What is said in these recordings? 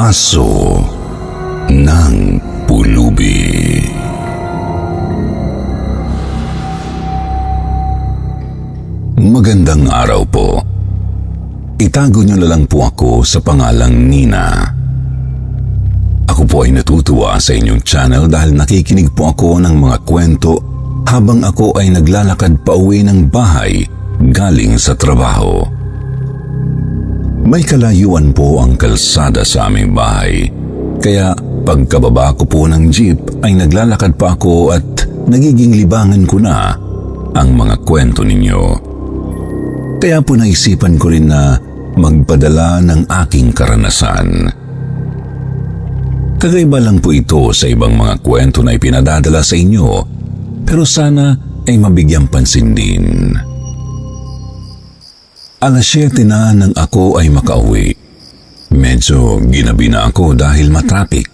Aso ng Pulubi. Magandang araw po. Itago niyo na lang po ako sa pangalang Nina. Ako po ay natutuwa sa inyong channel dahil nakikinig po ako ng mga kwento habang ako ay naglalakad pa uwi ng bahay galing sa trabaho. May kalayuan po ang kalsada sa aming bahay, kaya pagkababa ko po ng jeep ay naglalakad pa ako at nagiging libangan ko na ang mga kwento ninyo. Kaya po naisipan ko rin na magpadala ng aking karanasan. Kakaiba lang po ito sa ibang mga kwento na ipinadadala sa inyo, pero sana ay mabigyang pansin din. Alas 7 na nang ako ay makauwi. Medyo ginabi na ako dahil matraffic.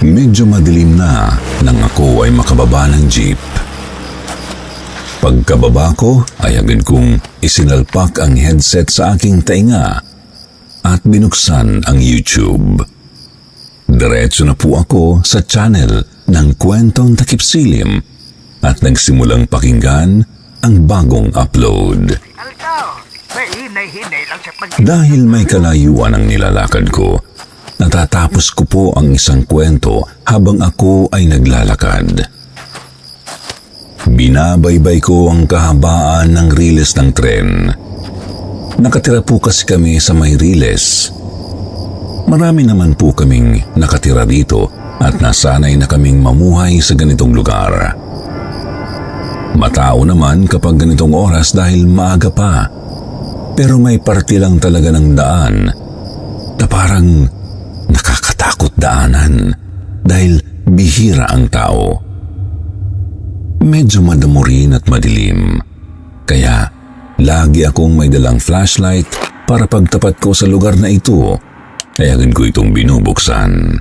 Medyo madilim na nang ako ay makababa ng jeep. Pagkababa ko ay agad kong isinalpak ang headset sa aking tainga at binuksan ang YouTube. Diretso na po ako sa channel ng Kwentong Takip Silim at nagsimulang pakinggan ang bagong upload. Dahil may kalayuan ang nilalakad ko, natatapos ko po ang isang kwento habang ako ay naglalakad. Binabaybay ko ang kahabaan ng riles ng tren. Nakatira po kasi kami sa may riles. Marami naman po kaming nakatira dito at nasanay na kaming mamuhay sa ganitong lugar. Matao naman kapag ganitong oras dahil maaga pa. Pero may parte lang talaga ng daan na parang nakakatakot daanan dahil bihira ang tao. Medyo madamo rin at madilim, kaya lagi akong may dalang flashlight para pagtapat ko sa lugar na ito, ay agad ko itong binubuksan.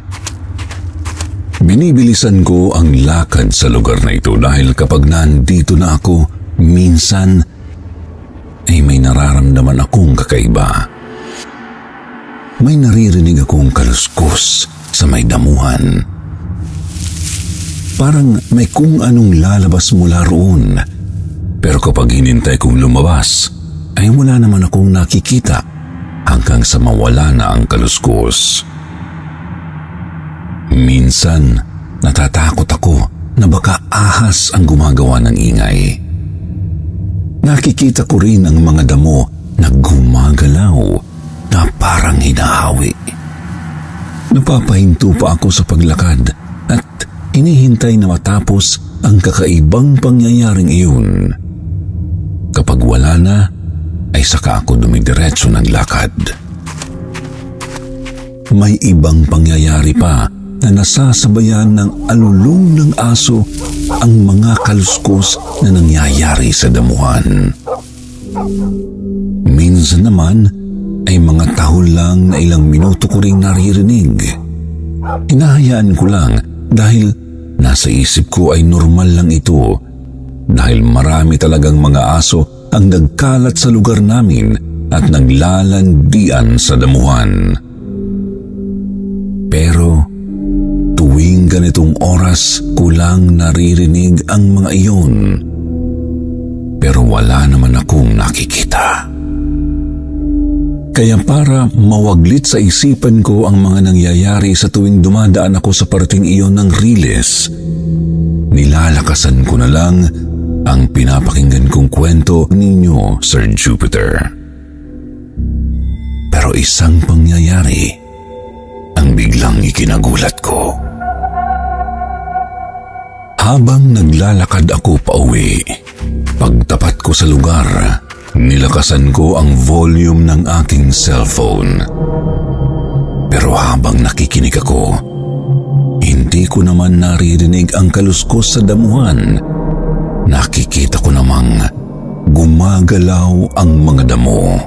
Binibilisan ko ang lakad sa lugar na ito dahil kapag nandito na ako, minsan ay may nararamdaman akong kakaiba. May naririnig akong kaluskos sa may damuhan. Parang may kung anong lalabas mula roon. Pero kapag hinintay kong lumabas, ay wala naman akong nakikita hanggang sa mawala na ang kaluskos. Minsan, natatakot ako na baka ahas ang gumagawa ng ingay. Nakikita ko rin ang mga damo na gumagalaw na parang hinahawi. Napapahinto pa ako sa paglakad at inihintay na matapos ang kakaibang pangyayaring iyon. Kapag wala na, ay saka ako dumidiretso ng lakad. May ibang pangyayari pa na nasasabayan ng alulong ng aso ang mga kaluskos na nangyayari sa damuhan. Minsan naman ay mga tahol lang na ilang minuto ko ring naririnig. Hinahayaan ko lang dahil nasa isip ko ay normal lang ito dahil marami talagang mga aso ang nagkalat sa lugar namin at naglalandian sa damuhan. Pero tuwing ganitong oras ko lang naririnig ang mga iyon. Pero wala naman akong nakikita. Kaya para mawaglit sa isipan ko ang mga nangyayari sa tuwing dumadaan ako sa parting iyon ng riles, nilalakasan ko na lang ang pinapakinggan kong kwento ninyo, Sir Jupiter. Pero isang pangyayari ang biglang ikinagulat ko. Habang naglalakad ako pauwi, pagtapat ko sa lugar, nilakasan ko ang volume ng aking cellphone. Pero habang nakikinig ako, hindi ko naman naririnig ang kaluskos sa damuhan. Nakikita ko namang gumagalaw ang mga damo.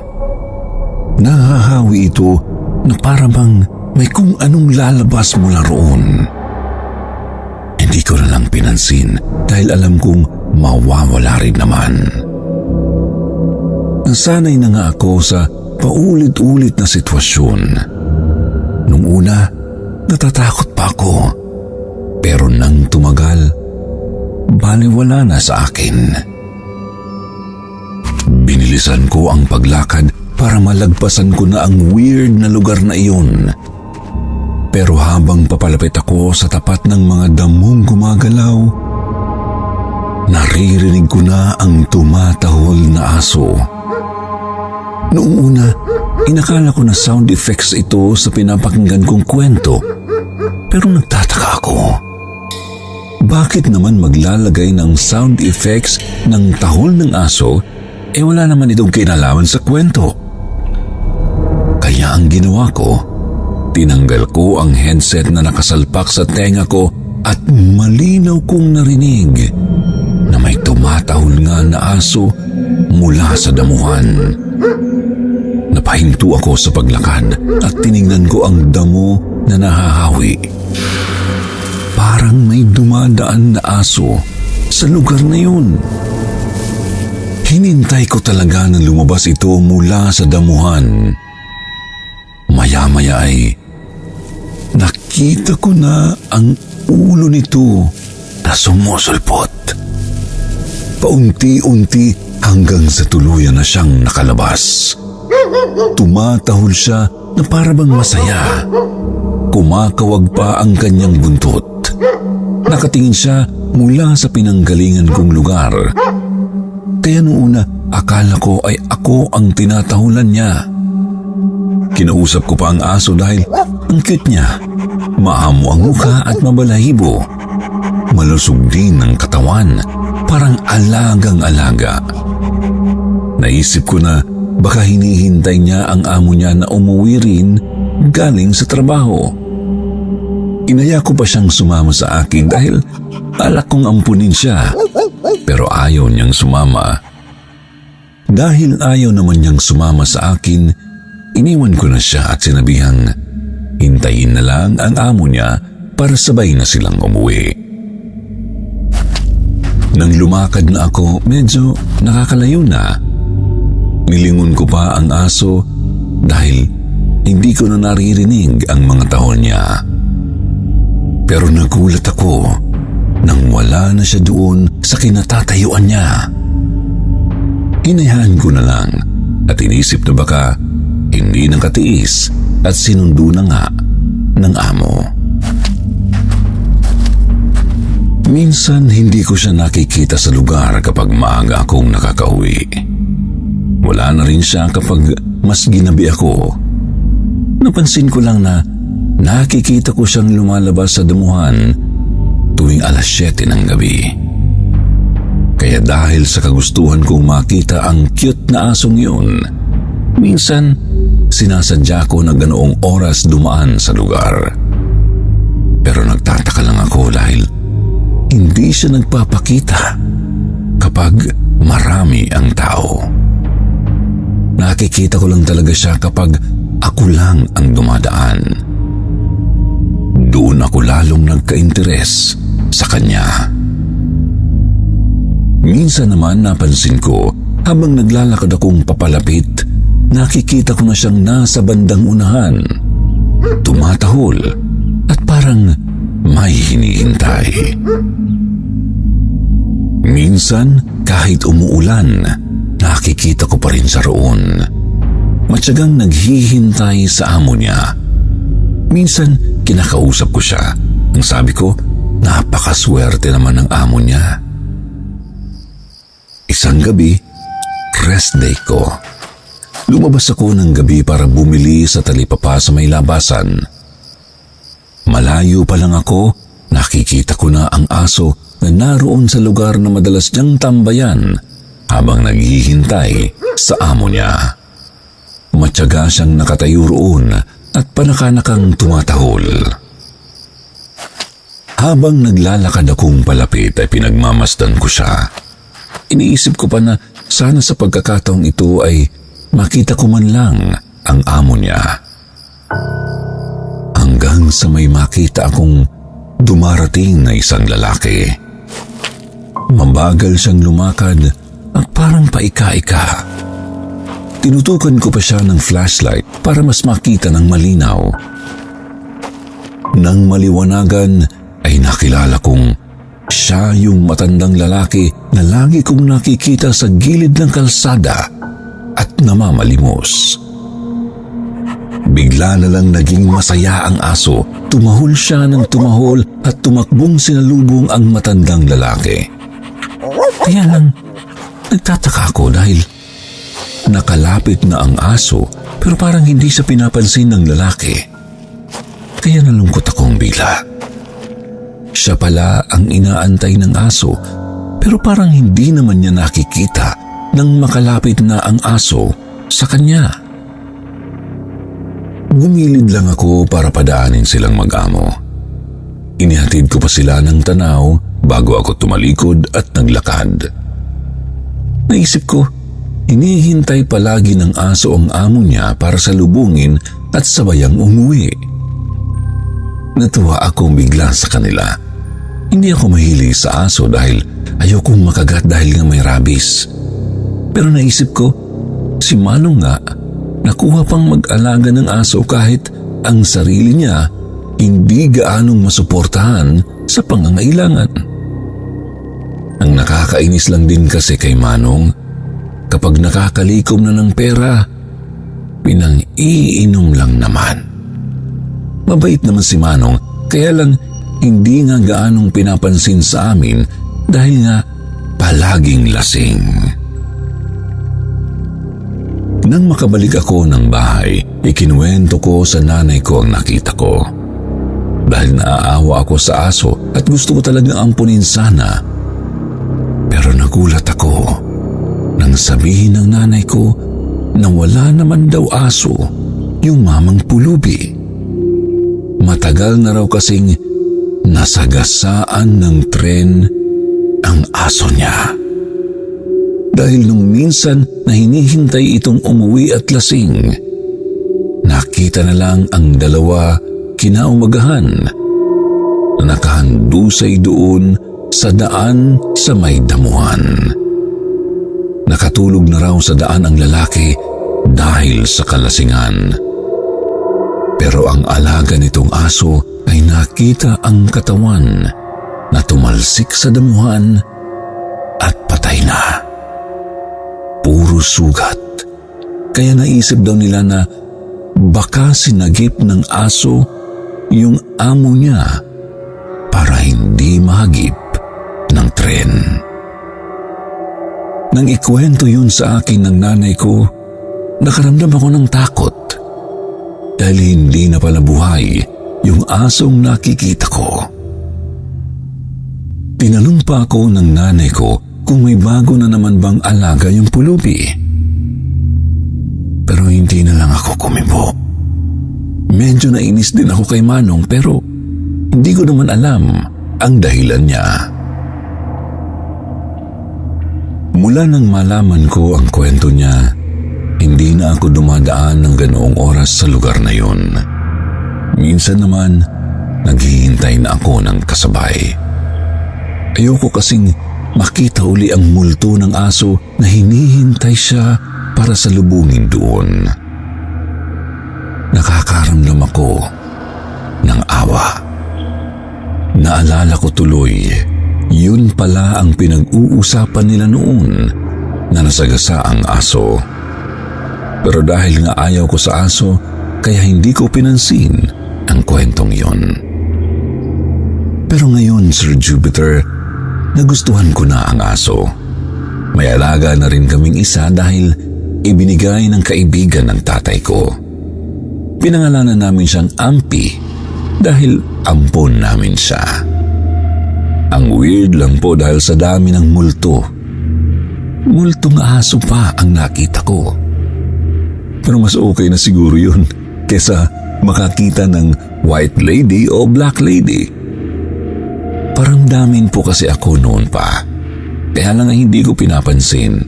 Nahahawi ito na parang may kung anong lalabas mula roon. Hindi ko na lang pinansin dahil alam kong mawawala rin naman. Nasanay na nga ako sa paulit-ulit na sitwasyon. Nung una, natatakot pa ako. Pero nang tumagal, baliwala na sa akin. Binilisan ko ang paglakad para malagpasan ko na ang weird na lugar na iyon. Pero habang papalapit ako sa tapat ng mga damong gumagalaw, naririnig ko na ang tumatahol na aso. Noong una, inakala ko na sound effects ito sa pinapakinggan kong kwento. Pero nagtataka ako. Bakit naman maglalagay ng sound effects ng tahol ng aso wala naman itong kinalaman sa kwento? Kaya ang ginawa ko, tinanggal ko ang headset na nakasalpak sa tenga ko at malinaw kong narinig na may tumatahol nga na aso mula sa damuhan. Napahinto ako sa paglakad at tiningnan ko ang damo na nahahawi. Parang may dumadaan na aso sa lugar na yun. Hinintay ko talaga na lumabas ito mula sa damuhan. Maya-maya ay nakita ko na ang ulo nito na sumusulpot. Paunti-unti hanggang sa tuluyan na siyang nakalabas. Tumatahol siya na para bang masaya. Kumakawag pa ang kanyang buntot. Nakatingin siya mula sa pinanggalingan kong lugar. Kaya noong una, akala ko ay ako ang tinatahulan niya. Kinausap ko pa ang aso dahil ang cute niya. Maamo ang mukha at mabalahibo. Malusog din ang katawan, parang alagang-alaga. Naisip ko na baka hinihintay niya ang amo niya na umuwi rin galing sa trabaho. Inaya ko pa siyang sumama sa akin dahil alak kong ampunin siya. Pero ayaw niyang sumama. Dahil ayaw naman niyang sumama sa akin, iniwan ko na siya at sinabihang hintayin na lang ang amo niya para sabay na silang umuwi. Nang lumakad na ako, medyo nakakalayo na. Nilingon ko pa ang aso dahil hindi ko na naririnig ang mga tahol niya. Pero nagulat ako nang wala na siya doon sa kinatatayuan niya. Hinayaan ko na lang at inisip na baka hindi nakatiis at sinundo na nga ng amo. Minsan hindi ko siya nakikita sa lugar kapag maaga akong nakakauwi. Wala na rin siya kapag mas ginabi ako. Napansin ko lang na nakikita ko siyang lumalabas sa damuhan tuwing 7:00 ng gabi. Kaya dahil sa kagustuhan kong makita ang cute na asong yun, minsan sinasadya ko na ganoong oras dumaan sa lugar. Pero nagtataka lang ako dahil hindi siya nagpapakita kapag marami ang tao. Nakikita ko lang talaga siya kapag ako lang ang dumadaan. Doon ako lalong nagka-interes sa kanya. Minsan naman napansin ko habang naglalakad akong papalapit, nakikita ko na siyang nasa bandang unahan, tumatahol at parang may hinihintay. Minsan kahit umuulan, nakikita ko pa rin siya roon. Matyagang naghihintay sa amo niya. Minsan, kinakausap ko siya. Ang sabi ko, napakaswerte naman ng amo niya. Isang gabi, rest day ko. Lumabas ako ng gabi para bumili sa talipapa sa may labasan. Malayo pa lang ako, nakikita ko na ang aso na naroon sa lugar na madalas niyang tambayan habang naghihintay sa amo niya. Matyaga siyang nakatayo roon at panakanakang tumatahol. Habang naglalakad akong palapit ay pinagmamasdan ko siya. Iniisip ko pa na sana sa pagkakataong ito ay makita ko man lang ang amo niya. Hanggang sa may makita akong dumarating na isang lalaki. Mabagal siyang lumakad at parang paika-ika. Tinutukan ko pa siya ng flashlight para mas makita ng malinaw. Nang maliwanagan ay nakilala kong siya yung matandang lalaki na lagi kong nakikita sa gilid ng kalsada at namamalimos. Bigla na lang naging masaya ang aso. Tumahol siya ng tumahol at tumakbong sinalubong ang matandang lalaki. Kaya lang, nagtataka ako dahil nakalapit na ang aso pero parang hindi siya pinapansin ng lalaki. Kaya nalungkot akong bigla. Siya pala ang inaantay ng aso pero parang hindi naman niya nakikita nang makalapit na ang aso sa kanya. Gumilid lang ako para padaanin silang mag-amo. Inihatid ko pa sila ng tanaw bago ako tumalikod at naglakad. Naisip ko, hinihintay palagi ng aso ang amo niya para salubungin at sabayang umuwi. Natuwa akong bigla sa kanila. Hindi ako mahilig sa aso dahil ayokong makagat dahil nga may rabies. Pero naisip ko, si Manong nga, nakuha pang mag-alaga ng aso kahit ang sarili niya hindi gaanong masuportahan sa pangangailangan. Ang nakakainis lang din kasi kay Manong, kapag nakakalikom na ng pera, pinang-iinom lang naman. Mabait naman si Manong, kaya lang hindi nga gaanong pinapansin sa amin dahil nga palaging lasing. Nang makabalik ako ng bahay, ikinuwento ko sa nanay ko ang nakita ko. Dahil naaawa ako sa aso at gusto ko talagang ampunin sana. Pero nagulat ako nang sabihin ng nanay ko na wala naman daw aso yung mamang pulubi. Matagal na raw kasing nasagasaan ng tren ang aso niya. Dahil nung minsan na hinihintay itong umuwi at lasing, nakita na lang ang dalawa kinaumagahan na nakahandusay doon sa daan sa may damuhan. Nakatulog na raw sa daan ang lalaki dahil sa kalasingan. Pero ang alaga nitong aso ay nakita ang katawan na tumalsik sa damuhan at patay na. Puro sugat. Kaya naisip daw nila na baka sinagip ng aso yung amo niya para hindi mahagip ng tren. Nang ikwento yun sa akin ng nanay ko, nakaramdam ako ng takot dahil hindi na pala buhay yung asong nakikita ko. Tinanong pa ako ng nanay ko kung may bago na naman bang alaga yung pulubi. Pero hindi na lang ako kumibo. Medyo nainis din ako kay Manong pero hindi ko naman alam ang dahilan niya. Mula nang malaman ko ang kwento niya, hindi na ako dumadaan ng ganoong oras sa lugar na yun. Minsan naman, naghihintay na ako ng kasabay. Ayoko kasing makita uli ang multo ng aso na hinihintay siya para salubungin doon. Nakakaramdam ako ng awa. Naalala ko tuloy, yun pala ang pinag-uusapan nila noon na nasagasa ang aso. Pero dahil nga ayaw ko sa aso, kaya hindi ko pinansin ang kwentong yun. Pero ngayon, Sir Jupiter, nagustuhan ko na ang aso. May alaga na rin kaming isa dahil ibinigay ng kaibigan ng tatay ko. Pinangalanan namin siyang Ampi dahil ampon namin siya. Ang weird lang po dahil sa dami ng multo. Multong aso pa ang nakita ko. Pero mas okay na siguro yun kesa makakita ng white lady o black lady. Paramdamin po kasi ako noon pa. Kaya lang hindi ko pinapansin.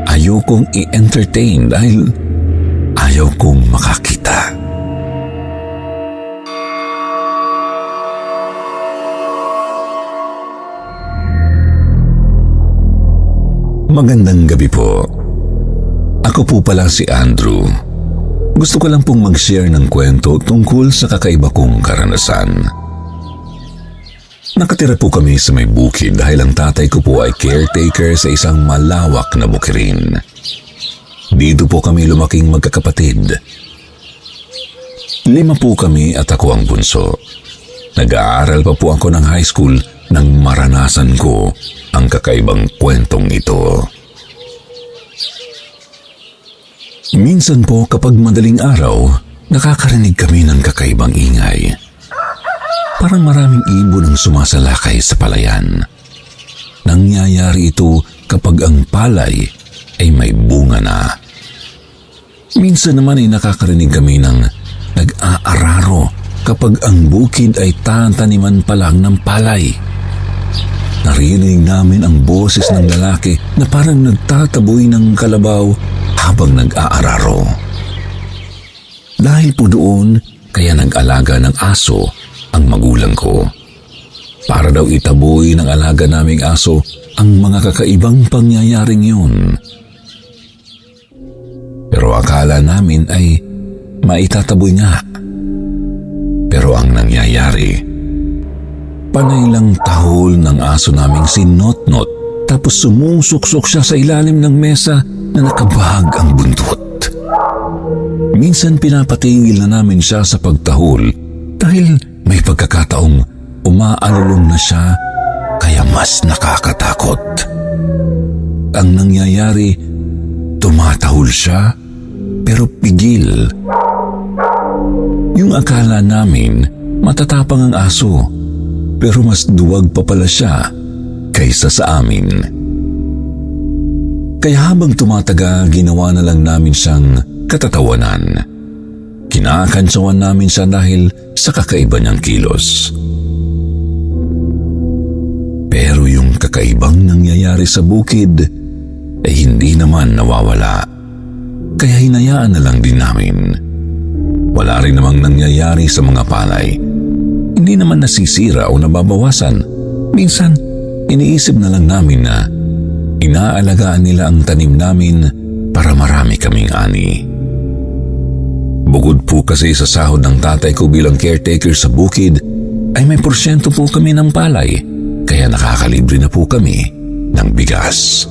Ayokong i-entertain dahil ayaw kong makakita. Magandang gabi po. Ako po pala si Andrew. Gusto ko lang pong mag-share ng kwento tungkol sa kakaiba kong karanasan. Nakatira po kami sa may bukid dahil ang tatay ko po ay caretaker sa isang malawak na bukirin. Dito po kami lumaking magkakapatid. 5 po kami at ako ang bunso. Nag-aaral pa po ako ng high school nang maranasan ko ang kakaibang kwentong ito. Minsan po kapag madaling araw, nakakarinig kami ng kakaibang ingay. Parang maraming ibon ang sumasalakay sa palayan. Nangyayari ito kapag ang palay ay may bunga na. Minsan naman ay nakakarinig kami ng nag-aararo kapag ang bukid ay tataniman pa lang ng palay. Naririnig namin ang boses ng lalaki na parang nagtataboy ng kalabaw habang nag-aararo. Dahil po doon, kaya nag-alaga ng aso ang magulang ko. Para daw itaboy ng alaga naming aso ang mga kakaibang pangyayaring yun. Pero akala namin ay maitataboy nga. Pero ang nangyayari, panay lang tahol ng aso naming si Notnot tapos sumusuksok siya sa ilalim ng mesa na nakabahag ang buntot. Minsan pinapatigil na namin siya sa pagtahol dahil may pagkakataong umaalulong na siya kaya mas nakakatakot. Ang nangyayari, tumatahol siya pero pigil. Yung akala namin matatapang ang aso pero mas duwag pa pala siya kaysa sa amin. Kaya habang tumataga, ginawa na lang namin siyang katatawanan. Kinakantsawan namin siya dahil sa kakaiba niyang kilos. Pero yung kakaibang nangyayari sa bukid ay hindi naman nawawala. Kaya hinayaan na lang din namin. Wala rin namang nangyayari sa mga palay. Hindi naman nasisira o nababawasan. Minsan, iniisip na lang namin na inaalagaan nila ang tanim namin para marami kaming ani. Bukod po kasi sa sahod ng tatay ko bilang caretaker sa bukid, ay may porsyento po kami ng palay, kaya nakakalibre na po kami ng bigas.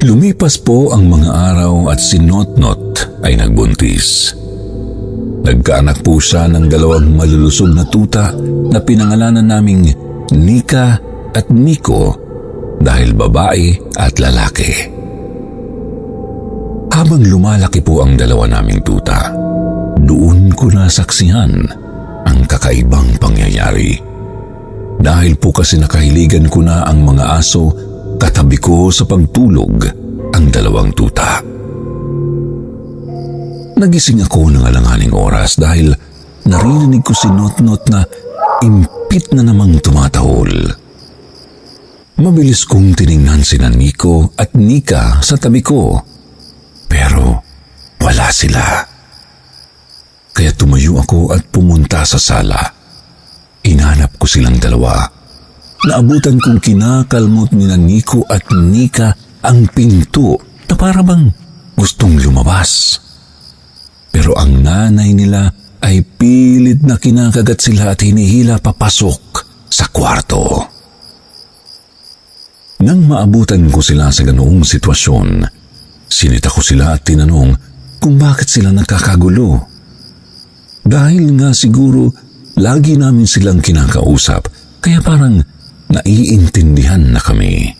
Lumipas po ang mga araw at si Notnot ay nagbuntis. Nagkaanak po siya ng 2 malulusog na tuta na pinangalanan naming Nika at Nico dahil babae at lalaki. Habang lumalaki po ang 2 naming tuta, doon ko nasaksihan ang kakaibang pangyayari. Dahil po kasi nakahiligan ko na ang mga aso, katabi ko sa pagtulog ang 2 tuta. Nagising ako ng alanganing oras dahil narinig ko si Notnot na impit na namang tumatahol. Mabilis kong tiningnan sina Nico at Nika sa tabi ko, pero wala sila. Kaya tumayo ako at pumunta sa sala. Inanap ko silang 2. Naabutan kong kinakalmot ni Nico at Nika ang pinto na para bang gustong lumabas. Pero ang nanay nila ay pilit na kinakagat sila at hinihila papasok sa kwarto. Nang maabutan ko sila sa ganoong sitwasyon, sinita ko sila at tinanong kung bakit sila nagkakagulo. Dahil nga siguro lagi namin silang kinakausap, kaya parang naiintindihan na kami.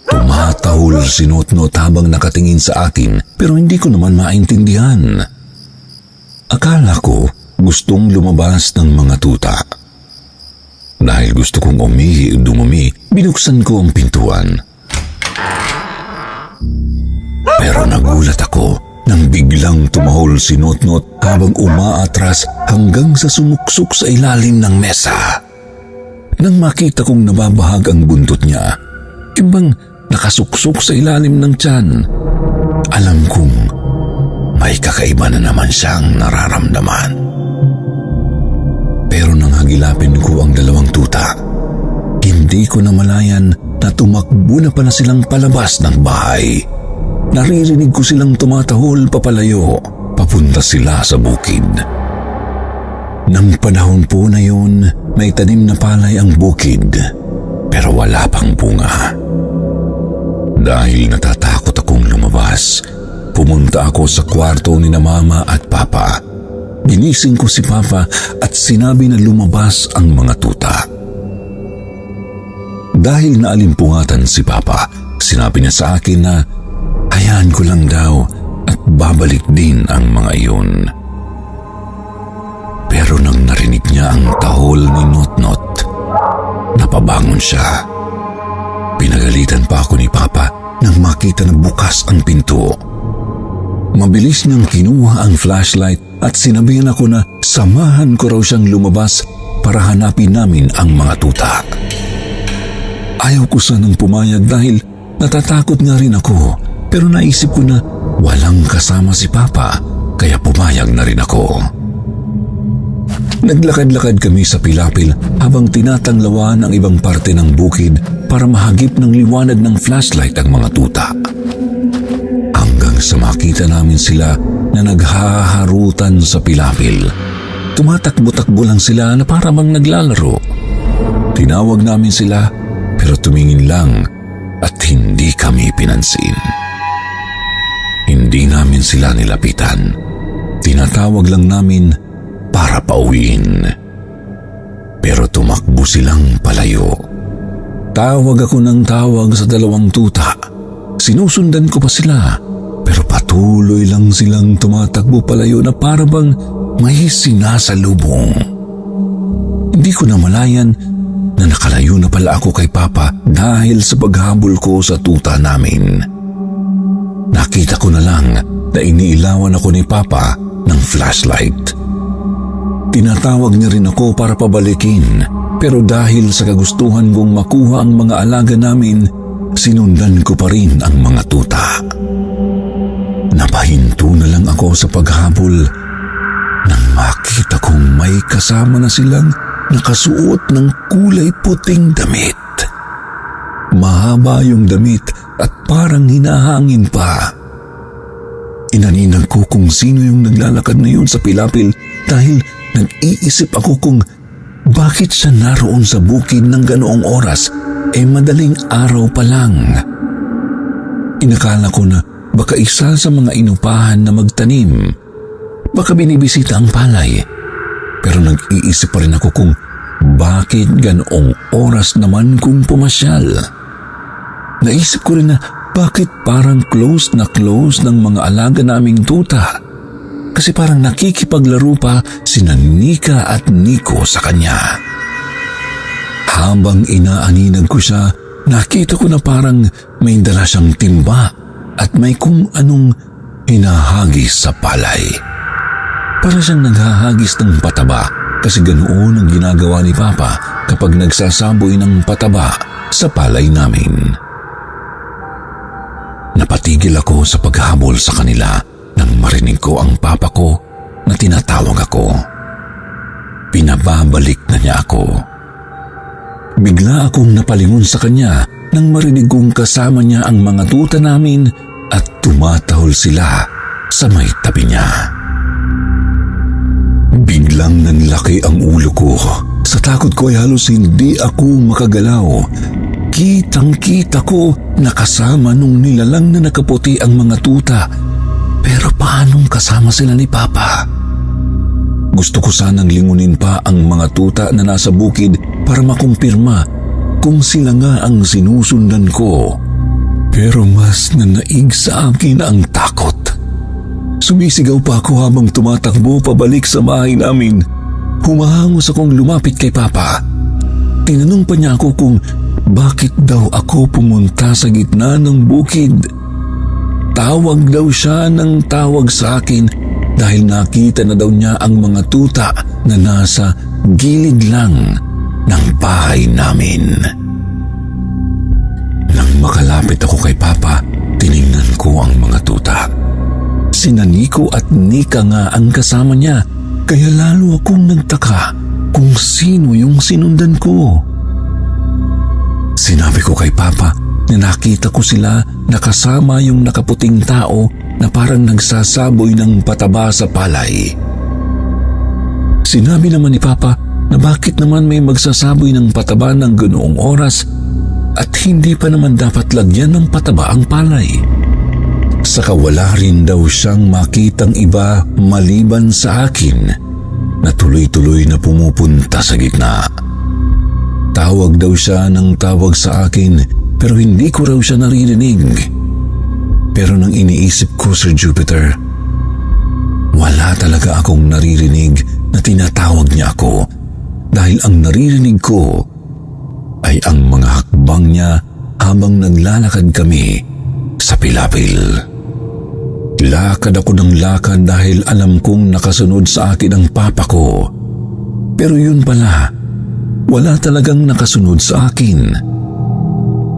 Tumatahol si Notnot habang nakatingin sa akin pero hindi ko naman maintindihan. Akala ko gustong lumabas ng mga tuta. Dahil gusto kong umihi o dumumi, binuksan ko ang pintuan. Pero nagulat ako nang biglang tumahol si Notnot habang umaatras hanggang sa sumuksok sa ilalim ng mesa. Nang makita kong nababahag ang buntot niya, bang nakasuksok sa ilalim ng tiyan, alam kong may kakaiba na naman siyang nararamdaman. Pero nang hagilapin ko ang 2 tuta, hindi ko namalayan na tumakbo na pala silang palabas ng bahay. naririnig ko silang tumatahol papalayo. Papunta sila sa bukid. Nang panahon po na yun, may tanim na palay ang bukid, pero wala pang bunga. Dahil natatakot akong lumabas, pumunta ako sa kwarto ni na Mama at Papa. Ginising ko si Papa at sinabi na lumabas ang mga tuta. Dahil naalimpungatan si Papa, sinabi niya sa akin na hayaan ko lang daw at babalik din ang mga iyon. Pero nang narinig niya ang tahol ni Notnot, napabangon siya. Pinagalitan pa ako ni Papa nang makita na bukas ang pinto. Mabilis niyang kinuha ang flashlight at sinabihan ako na samahan ko raw siyang lumabas para hanapin namin ang mga tuta. Ayaw ko sanang pumayag dahil natatakot nga rin ako, pero naisip ko na walang kasama si Papa kaya pumayag na rin ako. Naglakad-lakad kami sa pilapil habang tinatanglawan ang ibang parte ng bukid para mahagip ng liwanag ng flashlight ang mga tuta. Hanggang sa makita namin sila na naghaharutan sa pilapil. Tumatakbo-takbo lang sila na para bang naglalaro. Tinawag namin sila pero tumingin lang at hindi kami pinansin. Hindi namin sila nilapitan. Tinatawag lang namin para pauwiin. Pero tumakbo silang palayo. Tawag ako ng tawag sa dalawang tuta. Sinusundan ko pa sila, pero patuloy lang silang tumatakbo palayo na para bang may sinasalubong. Hindi ko namalayan na nakalayo na pala ako kay Papa dahil sa paghabol ko sa tuta namin. Nakita ko na lang na iniilawan ako ni Papa ng flashlight. Tinatawag niya rin ako para pabalikin, pero dahil sa kagustuhan kong makuha ang mga alaga namin, sinundan ko pa rin ang mga tuta. Napahinto na lang ako sa paghabol nang makita kong may kasama na silang nakasuot ng kulay puting damit. Mahaba yung damit at parang hinahangin pa. Inaninag ko kung sino yung naglalakad na yun sa pilapil dahil nag-iisip ako kung bakit siya naroon sa bukid ng ganoong oras, madaling araw pa lang. Inakala ko na baka isa sa mga inupahan na magtanim. Baka binibisita ang palay. Pero nag-iisip pa rin ako kung bakit ganoong oras naman kung pumasyal. Naisip ko rin na bakit parang close na close ng mga alaga naming tuta. Kasi parang nakikipaglaro pa sina Nika at Nico sa kanya. Habang inaaninag ko siya, nakita ko na parang may dala siyang timba at may kung anong hinahagis sa palay. Para siyang naghahagis ng pataba kasi ganoon ang ginagawa ni Papa kapag nagsasaboy ng pataba sa palay namin. Napatigil ako sa paghabol sa kanila nang marinig ko ang Papa ko na tinatawag ako. Pinababalik na niya ako. Bigla akong napalingon sa kanya nang marinig kong kasama niya ang mga tuta namin at tumatahol sila sa may tabi niya. Biglang nanlaki ang ulo ko. Sa takot ko ay halos hindi ako makagalaw. Kitang-kita ko na kasama nung nilalang na nakaputi ang mga tuta. Pero paanong kasama sila ni Papa? Gusto ko sanang lingunin pa ang mga tuta na nasa bukid para makumpirma kung sila nga ang sinusundan ko. Pero mas nanaig sa akin ang takot. Sumisigaw pa ako habang tumatakbo pabalik sa bahay namin. Humahangos akong lumapit kay Papa. Tinanong pa niya ako kung bakit daw ako pumunta sa gitna ng bukid. Tawag daw siya ng tawag sa akin dahil nakita na daw niya ang mga tuta na nasa gilid lang ng bahay namin. Nang makalapit ako kay Papa, tiningnan ko ang mga tuta. Sina Nico at Nika nga ang kasama niya, kaya lalo akong nagtaka kung sino yung sinundan ko. Sinabi ko kay Papa na nakita ko sila nakasama yung nakaputing tao na parang nagsasaboy ng pataba sa palay. Sinabi naman ni Papa na bakit naman may magsasaboy ng pataba ng ganoong oras at hindi pa naman dapat lagyan ng pataba ang palay. Saka wala rin daw siyang makitang iba maliban sa akin na tuloy-tuloy na pumupunta sa gitna. Tawag daw siya ng tawag sa akin pero hindi ko raw siya naririnig. Pero nang iniisip ko, Sir Jupiter, wala talaga akong naririnig na tinatawag niya ako dahil ang naririnig ko ay ang mga hakbang niya habang naglalakad kami sa pilapil. Lakad ako ng lakad dahil alam kong nakasunod sa akin ang papa ko. Pero yun pala, wala talagang nakasunod sa akin.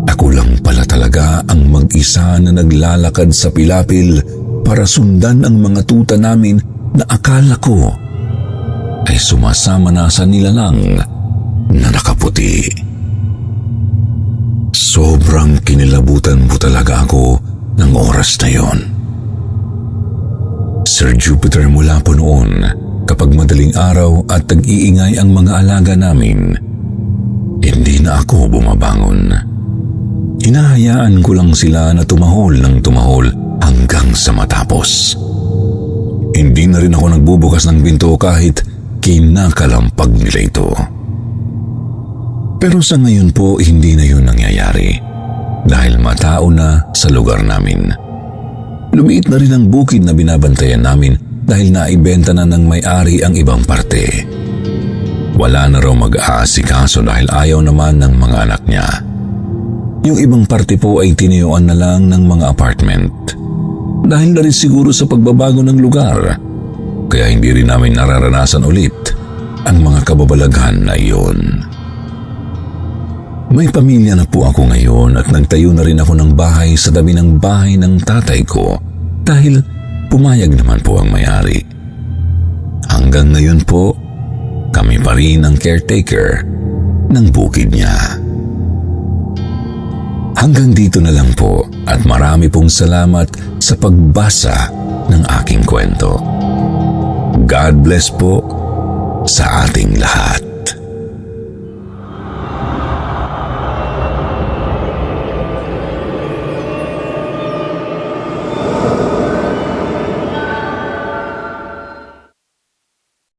Ako lang pala talaga ang mag-isa na naglalakad sa pilapil para sundan ang mga tuta namin na akala ko ay sumasama na sa nilalang na nakaputi. Sobrang kinilabutan po talaga ako ng oras na yon. Sir Jupiter, mula po noon, kapag madaling araw at tag-iingay ang mga alaga namin, hindi na ako bumabangon. Hinahayaan ko lang sila na tumahol ng tumahol hanggang sa matapos. Hindi na rin ako nagbubukas ng pinto kahit kinakalampag nila ito. Pero sa ngayon po, hindi na yun nangyayari dahil matao na sa lugar namin. Lumiit na rin ang bukid na binabantayan namin dahil naibenta na ng may-ari ang ibang parte. Wala na raw mag-aasikaso dahil ayaw naman ng mga anak niya. Yung ibang parte po ay tiniyuan na lang ng mga apartment. Dahil na rin siguro sa pagbabago ng lugar, kaya hindi rin namin nararanasan ulit ang mga kababalaghan na iyon. May pamilya na po ako ngayon at nagtayo na rin ako ng bahay sa tabi ng bahay ng tatay ko dahil pumayag naman po ang may-ari. Hanggang ngayon po, kami pa rin ang caretaker ng bukid niya. Hanggang dito na lang po at marami pong salamat sa pagbasa ng aking kwento. God bless po sa ating lahat.